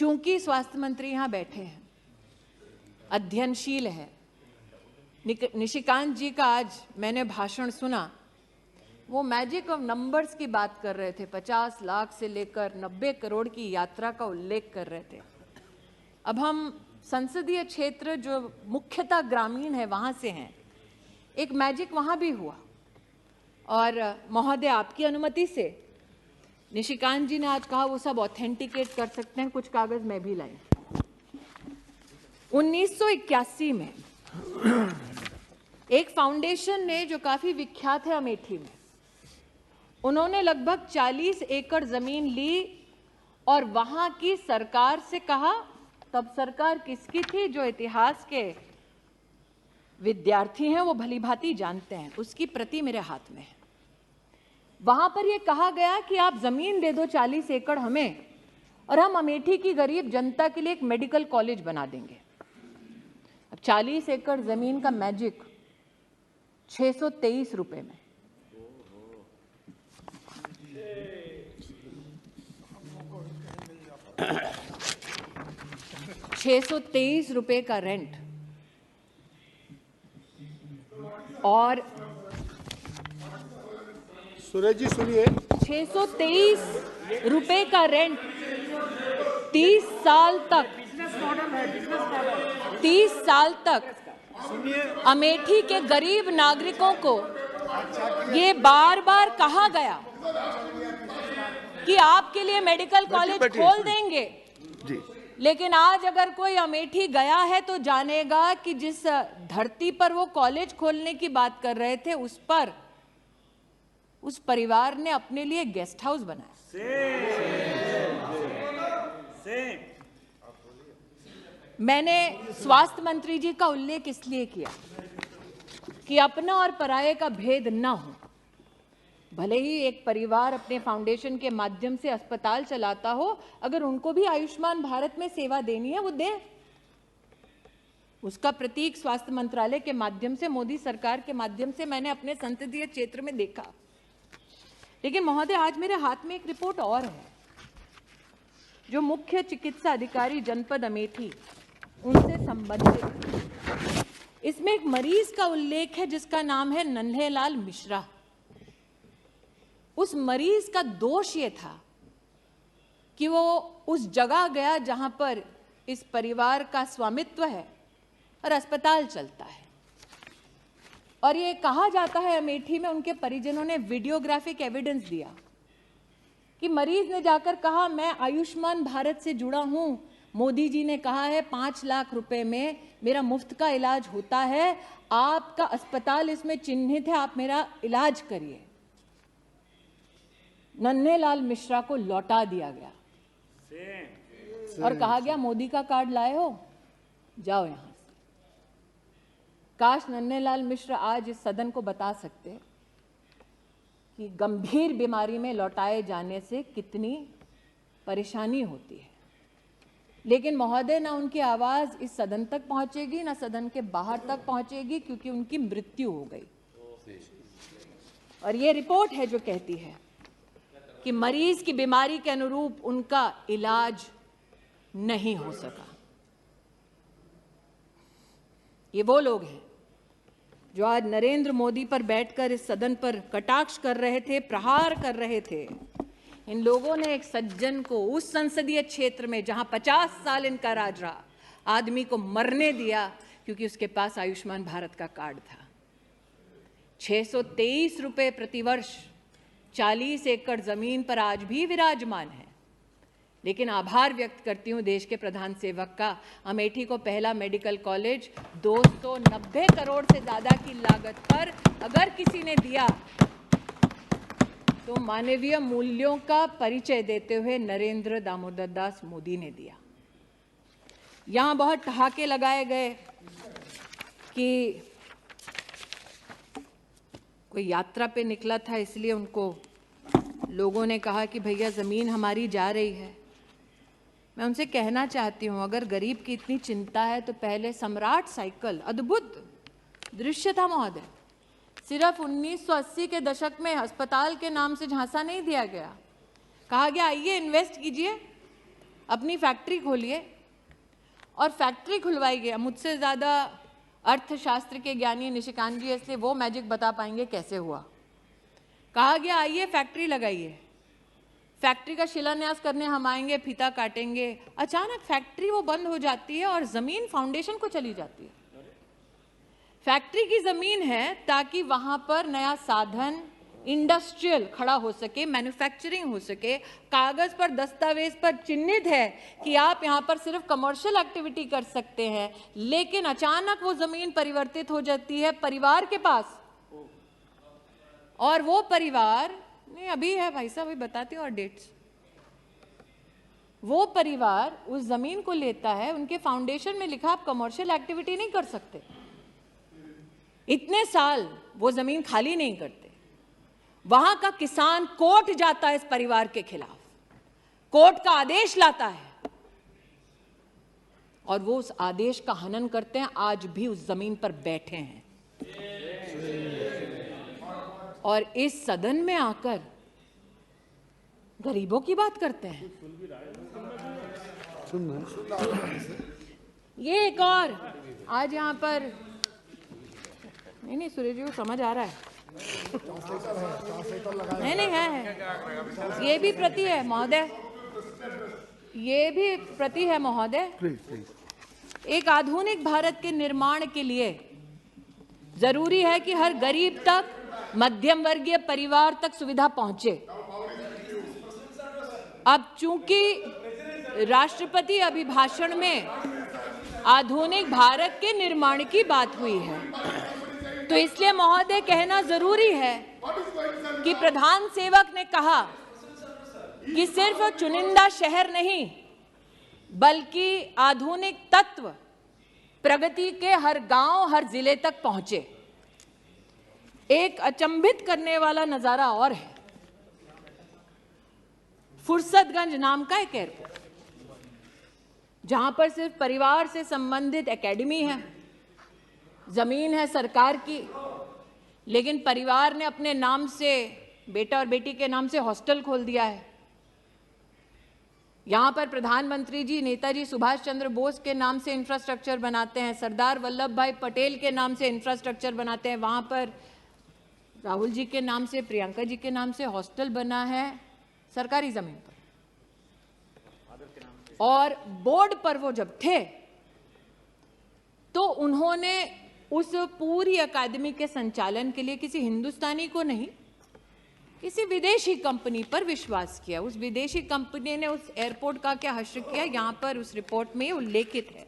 चूंकि स्वास्थ्य मंत्री यहाँ बैठे हैं, अध्ययनशील है, निशिकांत जी का आज मैंने भाषण सुना, वो मैजिक ऑफ नंबर्स की बात कर रहे थे, 50 लाख से लेकर 90 करोड़ की यात्रा का उल्लेख कर रहे थे। अब हम संसदीय क्षेत्र जो मुख्यतः ग्रामीण है वहाँ से हैं, एक मैजिक वहाँ भी हुआ। और महोदय, आपकी अनुमति से निशिकांत जी ने आज कहा वो सब ऑथेंटिकेट कर सकते हैं, कुछ कागज मैं भी लाई। 1981 में एक फाउंडेशन ने, जो काफी विख्यात है अमेठी में, उन्होंने लगभग 40 एकड़ जमीन ली और वहां की सरकार से कहा, तब सरकार किसकी थी, जो इतिहास के विद्यार्थी हैं वो भलीभांति जानते हैं, उसकी प्रति मेरे हाथ में है। वहां पर यह कहा गया कि आप जमीन दे दो 40 एकड़ हमें और हम अमेठी की गरीब जनता के लिए एक मेडिकल कॉलेज बना देंगे। अब 40 एकड़ जमीन का मैजिक 623 रुपए में। ₹623 का रेंट और सुरेश जी सुनिए, 623 रुपए का रेंट 30 साल तक, 30 साल तक अमेठी के गरीब नागरिकों को ये बार बार कहा गया कि आपके लिए मेडिकल कॉलेज खोल देंगे। लेकिन आज अगर कोई अमेठी गया है तो जानेगा कि जिस धरती पर वो कॉलेज खोलने की बात कर रहे थे, उस पर उस परिवार ने अपने लिए गेस्ट हाउस बनाया। मैंने स्वास्थ्य मंत्री जी का उल्लेख इसलिए किया कि अपना और पराये का भेद न हो। भले ही एक परिवार अपने फाउंडेशन के माध्यम से अस्पताल चलाता हो, अगर उनको भी आयुष्मान भारत में सेवा देनी है वो दें। उसका प्रतीक स्वास्थ्य मंत्रालय के माध्यम से, मोदी सरकार के माध्यम से मैंने अपने संसदीय क्षेत्र में देखा। लेकिन महोदय, आज मेरे हाथ में एक रिपोर्ट और है जो मुख्य चिकित्सा अधिकारी जनपद अमेठी, उनसे संबंधित। इसमें एक मरीज का उल्लेख है जिसका नाम है नन्हेलाल मिश्रा। उस मरीज का दोष ये था कि वो उस जगह गया जहां पर इस परिवार का स्वामित्व है और अस्पताल चलता है, और ये कहा जाता है अमेठी में उनके परिजनों ने वीडियोग्राफिक एविडेंस दिया कि मरीज ने जाकर कहा, मैं आयुष्मान भारत से जुड़ा हूं, मोदी जी ने कहा है 5 लाख रुपए में मेरा मुफ्त का इलाज होता है, आपका अस्पताल इसमें चिन्हित है, आप मेरा इलाज करिए। नन्हेलाल मिश्रा को लौटा दिया गया और कहा गया, मोदी का कार्ड लाए हो, जाओ यहां से। काश नन्हेलाल मिश्रा आज इस सदन को बता सकते कि गंभीर बीमारी में लौटाए जाने से कितनी परेशानी होती है। लेकिन महोदय, ना उनकी आवाज इस सदन तक पहुंचेगी, ना सदन के बाहर तक पहुंचेगी, क्योंकि उनकी मृत्यु हो गई। और ये रिपोर्ट है जो कहती है कि मरीज की बीमारी के अनुरूप उनका इलाज नहीं हो सका। ये वो लोग हैं जो आज नरेंद्र मोदी पर बैठकर इस सदन पर कटाक्ष कर रहे थे, प्रहार कर रहे थे। इन लोगों ने एक सज्जन को उस संसदीय क्षेत्र में जहां 50 साल इनका राज रहा, आदमी को मरने दिया क्योंकि उसके पास आयुष्मान भारत का कार्ड था। 623 रुपए प्रतिवर्ष 40 एकड़ जमीन पर आज भी विराजमान है। लेकिन आभार व्यक्त करती हूं देश के प्रधान सेवक का, अमेठी को पहला मेडिकल कॉलेज 290 करोड़ से ज्यादा की लागत पर अगर किसी ने दिया तो मानवीय मूल्यों का परिचय देते हुए नरेंद्र दामोदर दास मोदी ने दिया। यहां बहुत ठहाके लगाए गए कि कोई यात्रा पे निकला था इसलिए उनको लोगों ने कहा कि भैया जमीन हमारी जा रही है। मैं उनसे कहना चाहती हूं, अगर गरीब की इतनी चिंता है तो पहले सम्राट साइकिल, अद्भुत दृश्य था महोदय, सिर्फ 1980 के दशक में अस्पताल के नाम से झांसा नहीं दिया गया, कहा गया आइए इन्वेस्ट कीजिए अपनी फैक्ट्री खोलिए और फैक्ट्री खुलवाई गया। मुझसे ज़्यादा अर्थशास्त्र के ज्ञानी निशिकांत जी इसलिए वो मैजिक बता पाएंगे कैसे हुआ। कहा गया आइए फैक्ट्री लगाइए, फैक्ट्री का शिलान्यास करने हम आएंगे, फीता काटेंगे। अचानक फैक्ट्री वो बंद हो जाती है और जमीन फाउंडेशन को चली जाती है। फैक्ट्री की जमीन है ताकि वहां पर नया साधन इंडस्ट्रियल खड़ा हो सके, मैन्युफैक्चरिंग हो सके। कागज पर दस्तावेज पर चिन्हित है कि आप यहां पर सिर्फ कमर्शियल एक्टिविटी कर सकते हैं, लेकिन अचानक वो जमीन परिवर्तित हो जाती है परिवार के पास, और वो परिवार नहीं अभी है भाई साहब, अभी बताती हूँ और डेट्स। वो परिवार उस जमीन को लेता है, उनके फाउंडेशन में लिखा आप कमर्शियल एक्टिविटी नहीं कर सकते। इतने साल वो जमीन खाली नहीं करते। वहां का किसान कोर्ट जाता है इस परिवार के खिलाफ, कोर्ट का आदेश लाता है और वो उस आदेश का हनन करते हैं। आज भी उस जमीन पर बैठे हैं और इस सदन में आकर गरीबों की बात करते हैं। ये एक और आज यहां पर नहीं सुरेश जी को समझ आ रहा है। नहीं है, ये भी प्रति है महोदय, ये भी प्रति है महोदय। एक आधुनिक भारत के निर्माण के लिए जरूरी है कि हर गरीब तक, मध्यम वर्गीय परिवार तक सुविधा पहुंचे। अब चूंकि राष्ट्रपति अभिभाषण में आधुनिक भारत के निर्माण की बात हुई है, तो इसलिए महोदय कहना जरूरी है कि प्रधान सेवक ने कहा कि सिर्फ चुनिंदा शहर नहीं बल्कि आधुनिक तत्व प्रगति के हर गांव, हर जिले तक पहुंचे। एक अचंभित करने वाला नजारा और है, फुर्सतगंज नाम का एक एयरपोर्ट, जहां पर सिर्फ परिवार से संबंधित एकेडमी है, जमीन है सरकार की, लेकिन परिवार ने अपने नाम से, बेटा और बेटी के नाम से हॉस्टल खोल दिया है। यहां पर प्रधानमंत्री जी नेताजी सुभाष चंद्र बोस के नाम से इंफ्रास्ट्रक्चर बनाते हैं, सरदार वल्लभ भाई पटेल के नाम से इंफ्रास्ट्रक्चर बनाते हैं, वहां पर राहुल जी के नाम से, प्रियंका जी के नाम से हॉस्टल बना है सरकारी जमीन पर। और बोर्ड पर वो जब थे तो उन्होंने उस पूरी अकादमी के संचालन के लिए किसी हिंदुस्तानी को नहीं, किसी विदेशी कंपनी पर विश्वास किया। उस विदेशी कंपनी ने उस एयरपोर्ट का क्या हश्र किया, यहां पर उस रिपोर्ट में उल्लेखित है।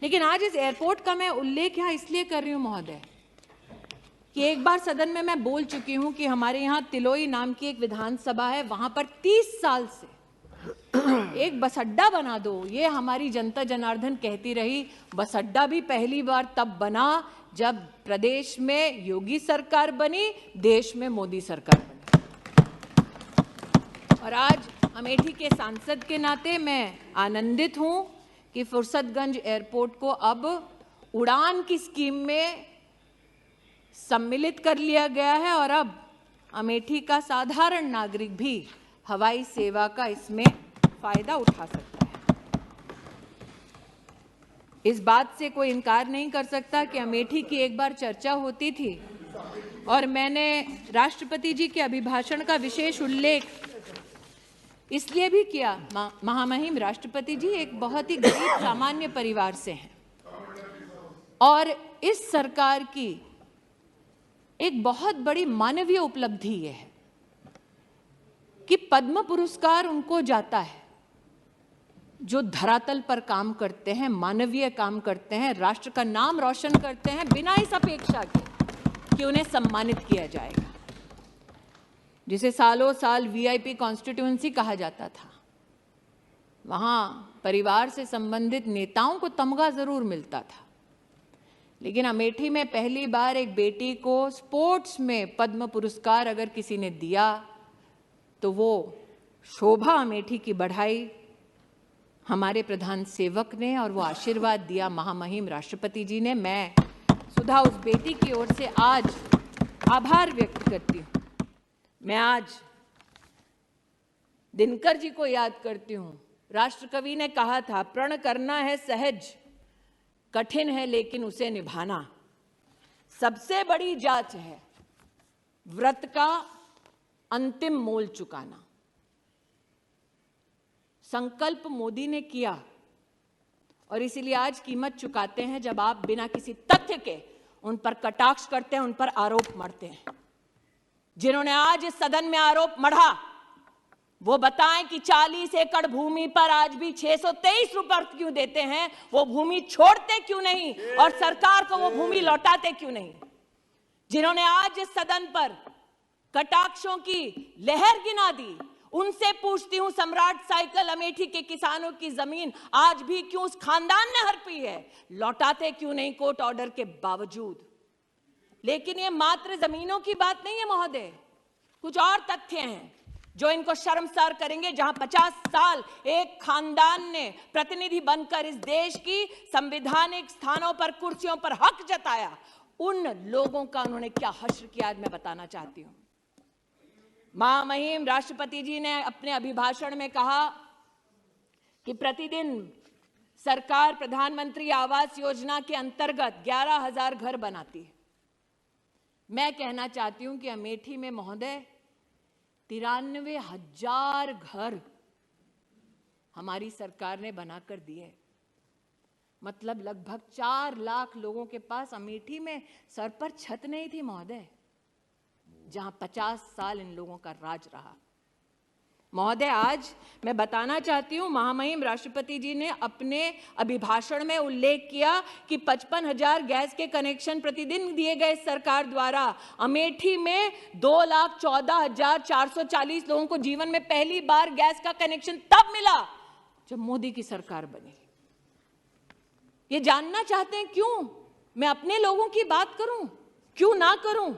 लेकिन आज इस एयरपोर्ट का मैं उल्लेख यहां इसलिए कर रही हूं महोदय कि एक बार सदन में मैं बोल चुकी हूं कि हमारे यहां तिलोई नाम की एक विधानसभा है, वहां पर 30 साल से एक बस अड्डा बना दो, ये हमारी जनता जनार्दन कहती रही। बस अड्डा भी पहली बार तब बना जब प्रदेश में योगी सरकार बनी, देश में मोदी सरकार बनी। और आज अमेठी के सांसद के नाते मैं आनंदित हूं कि फुर्सतगंज एयरपोर्ट को अब उड़ान की स्कीम में सम्मिलित कर लिया गया है और अब अमेठी का साधारण नागरिक भी हवाई सेवा का इसमें फायदा उठा सकता है। इस बात से कोई इनकार नहीं कर सकता कि अमेठी की एक बार चर्चा होती थी और मैंने राष्ट्रपति जी के अभिभाषण का विशेष उल्लेख इसलिए भी किया। महामहिम राष्ट्रपति जी एक बहुत ही गरीब सामान्य परिवार से हैं और इस सरकार की एक बहुत बड़ी मानवीय उपलब्धि यह है कि पद्म पुरस्कार उनको जाता है जो धरातल पर काम करते हैं, मानवीय काम करते हैं, राष्ट्र का नाम रोशन करते हैं, बिना इस अपेक्षा के कि उन्हें सम्मानित किया जाएगा। जिसे सालों साल वीआईपी कॉन्स्टिट्यूएंसी कहा जाता था, वहां परिवार से संबंधित नेताओं को तमगा जरूर मिलता था, लेकिन अमेठी में पहली बार एक बेटी को स्पोर्ट्स में पद्म पुरस्कार अगर किसी ने दिया तो वो शोभा अमेठी की बढ़ाई हमारे प्रधान सेवक ने और वो आशीर्वाद दिया महामहिम राष्ट्रपति जी ने। मैं सुधा उस बेटी की ओर से आज आभार व्यक्त करती हूँ। मैं आज दिनकर जी को याद करती हूँ राष्ट्रकवि ने कहा था, प्रण करना है सहज, कठिन है लेकिन उसे निभाना। सबसे बड़ी जांच है व्रत का अंतिम मोल चुकाना। संकल्प मोदी ने किया और इसीलिए आज कीमत चुकाते हैं जब आप बिना किसी तथ्य के उन पर कटाक्ष करते हैं, उन पर आरोप मढ़ते हैं। जिन्होंने आज इस सदन में आरोप मढ़ा वो बताएं कि 40 एकड़ भूमि पर आज भी 623 रुपए क्यों देते हैं, वो भूमि छोड़ते क्यों नहीं और सरकार को वो भूमि लौटाते क्यों नहीं। जिन्होंने आज इस सदन पर कटाक्षों की लहर गिना दी, उनसे पूछती हूं, सम्राट साइकिल अमेठी के किसानों की जमीन आज भी क्यों उस खानदान ने हड़पी है, लौटाते क्यों नहीं कोर्ट ऑर्डर के बावजूद। लेकिन ये मात्र जमीनों की बात नहीं है महोदय, कुछ और तथ्य हैं जो इनको शर्मसार करेंगे। जहां 50 साल एक खानदान ने प्रतिनिधि बनकर इस देश की संवैधानिक स्थानों पर, कुर्सियों पर हक जताया, उन लोगों का उन्होंने क्या हश्र किया आज मैं बताना चाहती हूं। महामहिम राष्ट्रपति जी ने अपने अभिभाषण में कहा कि प्रतिदिन सरकार प्रधानमंत्री आवास योजना के अंतर्गत 11,000 घर बनाती है। मैं कहना चाहती हूं कि अमेठी में महोदय 93,000 घर हमारी सरकार ने बनाकर दिए। मतलब लगभग 4 लाख लोगों के पास अमेठी में सर पर छत नहीं थी महोदय, जहां 50 साल इन लोगों का राज रहा। महोदय, आज मैं बताना चाहती हूं, महामहिम राष्ट्रपति जी ने अपने अभिभाषण में उल्लेख किया कि 55,000 गैस के कनेक्शन प्रतिदिन दिए गए सरकार द्वारा। अमेठी में 2,14,440 लोगों को जीवन में पहली बार गैस का कनेक्शन तब मिला जब मोदी की सरकार बनी। ये जानना चाहते हैं क्यों मैं अपने लोगों की बात करूं, क्यों ना करूं।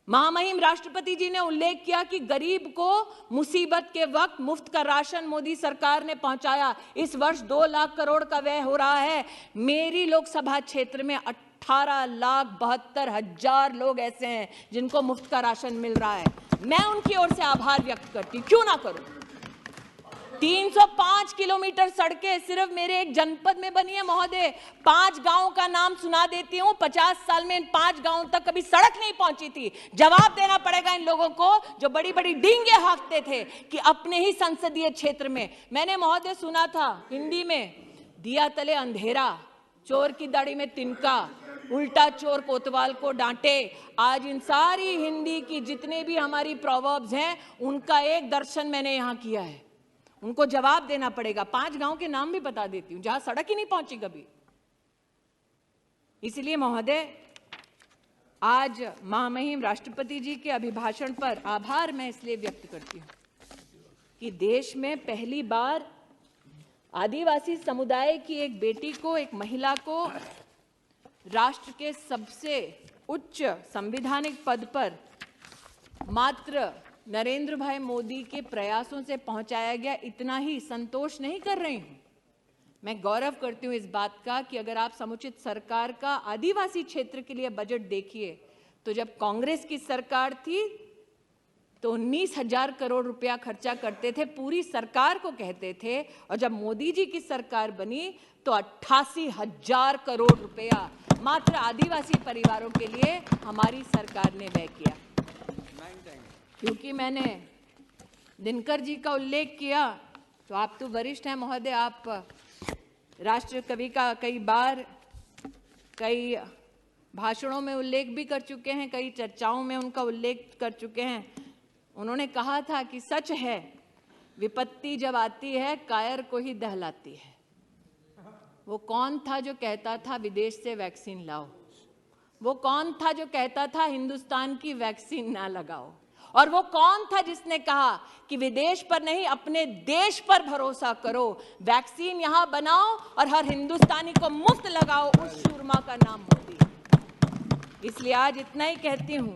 महामहिम राष्ट्रपति जी ने उल्लेख किया कि गरीब को मुसीबत के वक्त मुफ्त का राशन मोदी सरकार ने पहुंचाया। इस वर्ष 2 लाख करोड़ का व्यय हो रहा है। मेरी लोकसभा क्षेत्र में 18,72,000 लोग ऐसे हैं जिनको मुफ्त का राशन मिल रहा है। मैं उनकी ओर से आभार व्यक्त करती, क्यों ना करूं। 305 किलोमीटर सड़कें सिर्फ मेरे एक जनपद में बनी है महोदय। 5 गांवों का नाम सुना देती हूं। 50 साल में इन 5 गांवों तक कभी सड़क नहीं पहुंची थी। जवाब देना पड़ेगा इन लोगों को जो बड़ी बड़ी डींगे हाँकते थे कि अपने ही संसदीय क्षेत्र में। मैंने महोदय सुना था हिंदी में, दिया तले अंधेरा, चोर की दाढ़ी में तिनका, उल्टा चोर कोतवाल को डांटे। आज इन सारी हिंदी की जितने भी हमारी प्रोवर्ब्स हैं उनका एक दर्शन मैंने यहां किया है। उनको जवाब देना पड़ेगा। 5 गांव के नाम भी बता देती हूं जहां सड़क ही नहीं पहुंची कभी। इसलिए महोदय, आज महामहिम राष्ट्रपति जी के अभिभाषण पर आभार मैं इसलिए व्यक्त करती हूं कि देश में पहली बार आदिवासी समुदाय की एक बेटी को, एक महिला को राष्ट्र के सबसे उच्च संवैधानिक पद पर मात्र नरेंद्र भाई मोदी के प्रयासों से पहुंचाया गया। इतना ही संतोष नहीं कर रही हूं, मैं गौरव करती हूं इस बात का कि अगर आप समुचित सरकार का आदिवासी क्षेत्र के लिए बजट देखिए तो जब कांग्रेस की सरकार थी तो 19,000 करोड़ रुपया खर्चा करते थे, पूरी सरकार को कहते थे, और जब मोदी जी की सरकार बनी तो 88,000 करोड़ रुपया मात्र आदिवासी परिवारों के लिए हमारी सरकार ने व्यय किया। क्योंकि मैंने दिनकर जी का उल्लेख किया तो आप तो वरिष्ठ हैं महोदय, आप राष्ट्र कवि का कई बार कई भाषणों में उल्लेख भी कर चुके हैं, कई चर्चाओं में उनका उल्लेख कर चुके हैं। उन्होंने कहा था कि सच है विपत्ति जब आती है कायर को ही दहलाती है। वो कौन था जो कहता था विदेश से वैक्सीन लाओ? वो कौन था जो कहता था हिंदुस्तान की वैक्सीन ना लगाओ? और वो कौन था जिसने कहा कि विदेश पर नहीं अपने देश पर भरोसा करो, वैक्सीन यहां बनाओ और हर हिंदुस्तानी को मुफ्त लगाओ? उस शूरमा का नाम मोदी। इसलिए आज इतना ही कहती हूं